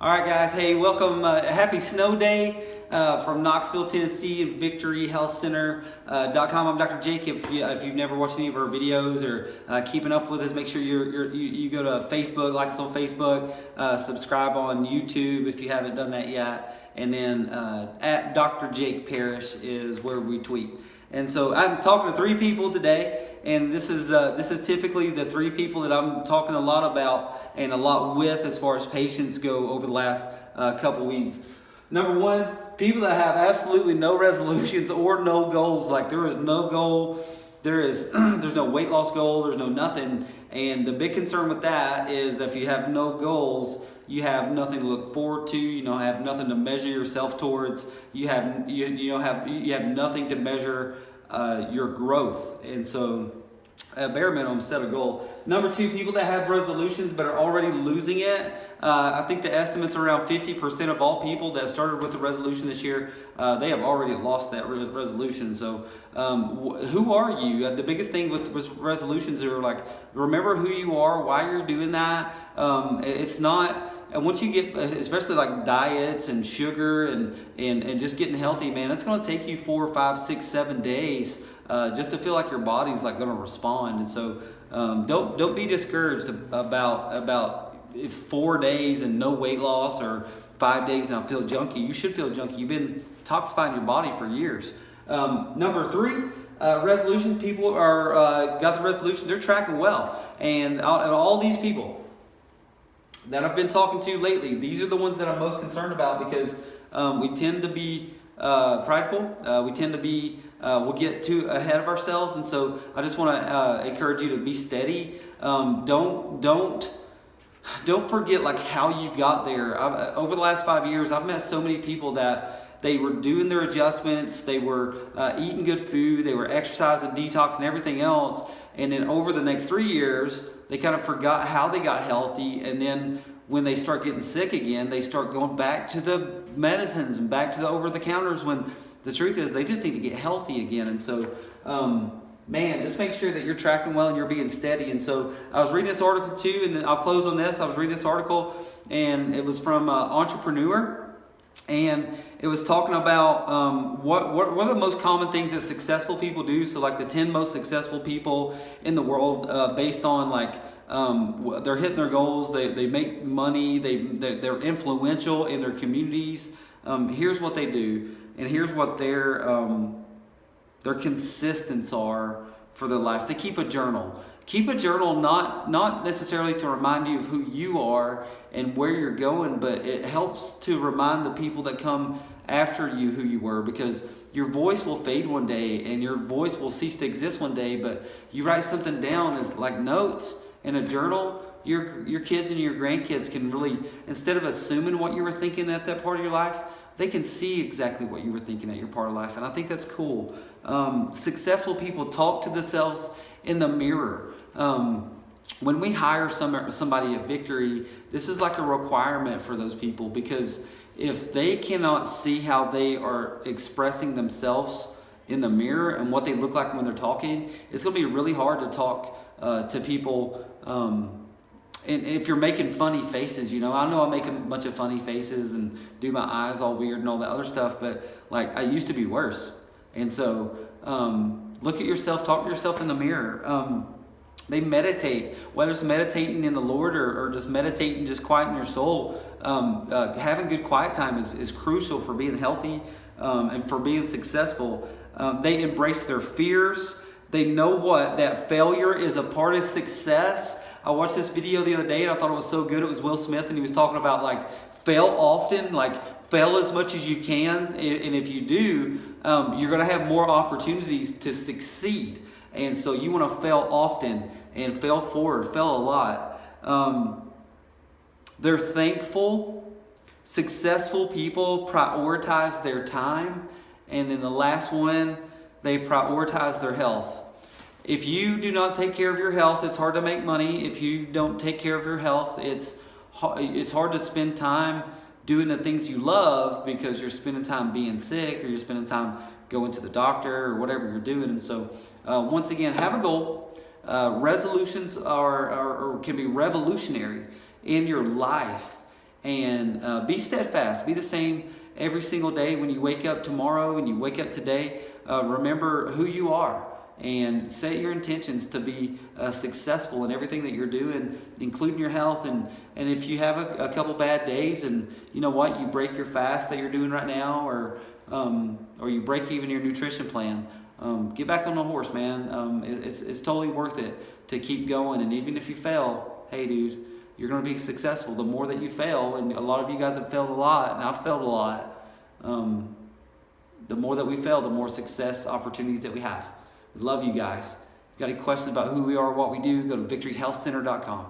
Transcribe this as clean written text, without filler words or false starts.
All right, guys. Hey, welcome. Happy snow day from Knoxville, Tennessee, and VictoryHealthCenter.com. I'm Dr. Jake. If you've never watched any of our videos or keeping up with us, make sure you go to Facebook, like us on Facebook, subscribe on YouTube if you haven't done that yet, and then at Dr. Jake Parrish is where we tweet. And so I'm talking to three people today. And this is typically the three people that I'm talking a lot about and a lot with as far as patients go over the last couple weeks. Number one, people that have absolutely no resolutions or no goals. Like there is no goal, there's no weight loss goal, there's no nothing. And the big concern with that is that if you have no goals, you have nothing to look forward to. You don't have nothing to measure yourself towards. You have nothing to measure your growth. And so bare minimum, set a goal. Number two, people that have resolutions but are already losing it. I think the estimate's around 50% of all people that started with a resolution this year, they have already lost that resolution. So who are you? The biggest thing with resolutions are like, remember who you are, why you're doing that. It's not... And once you get, especially like diets and sugar and just getting healthy, man, it's going to take you 4, 5, 6, 7 days just to feel like your body's like going to respond. And so don't be discouraged about 4 days and no weight loss, or 5 days and I feel junky. You should feel junky. You've been toxifying your body for years. Number three, resolutions. People are got the resolution. They're tracking well, and out of all these people that I've been talking to lately, these are the ones that I'm most concerned about, because we tend to be prideful. We tend to be, we'll get too ahead of ourselves. And so I just want to encourage you to be steady. Don't forget like how you got there. Over the last 5 years, I've met so many people that they were doing their adjustments. They were eating good food. They were exercising, detox, and everything else. And then over the next 3 years, they kind of forgot how they got healthy. And then when they start getting sick again, they start going back to the medicines and back to the over-the-counters, when the truth is they just need to get healthy again. And so, man, just make sure that you're tracking well and you're being steady. And so I was reading this article too, and then I'll close on this. I was reading this article, and it was from Entrepreneur. And it was talking about what are the most common things that successful people do. So like the 10 most successful people in the world based on like they're hitting their goals, they make money, they're influential in their communities. Here's what they do, and here's what their consistents are for their life. They keep a journal. Keep a journal, not necessarily to remind you of who you are and where you're going, but it helps to remind the people that come after you who you were, because your voice will fade one day and your voice will cease to exist one day. But you write something down as like notes in a journal, your kids and your grandkids can really, instead of assuming what you were thinking at that part of your life, they can see exactly what you were thinking at your part of life. And I think that's cool. Successful people talk to themselves in the mirror. When we hire somebody at Victory, this is like a requirement for those people, because if they cannot see how they are expressing themselves in the mirror and what they look like when they're talking, it's going to be really hard to talk to people. And if you're making funny faces, I know I make a bunch of funny faces and do my eyes all weird and all that other stuff, but like I used to be worse. And so look at yourself, talk to yourself in the mirror. They meditate, whether it's meditating in the Lord or just meditating, just quieting your soul. Having good quiet time is crucial for being healthy and for being successful. They embrace their fears. They know that failure is a part of success. I watched this video the other day and I thought it was so good. It was Will Smith, and he was talking about like fail often, like fail as much as you can. And if you do, you're going to have more opportunities to succeed. And so you want to fail often and fail forward, fail a lot. They're thankful. Successful people prioritize their time. And then the last one, they prioritize their health. If you do not take care of your health, it's hard to make money. If you don't take care of your health, it's hard to spend time doing the things you love, because you're spending time being sick, or you're spending time going to the doctor, or whatever you're doing. And so once again, have a goal. Resolutions can be revolutionary in your life. and be steadfast. Be the same every single day. When you wake up tomorrow and you wake up today, remember who you are and set your intentions to be successful in everything that you're doing, including your health. And if you have a couple bad days, and you know what, you break your fast that you're doing right now, or you break even your nutrition plan, get back on the horse, man. It's totally worth it to keep going. And even if you fail, hey dude, you're going to be successful. The more that you fail, and a lot of you guys have failed a lot, and I've failed a lot, the more that we fail, the more success opportunities that we have. We love you guys. If you got any questions about who we are, what we do, go to victoryhealthcenter.com.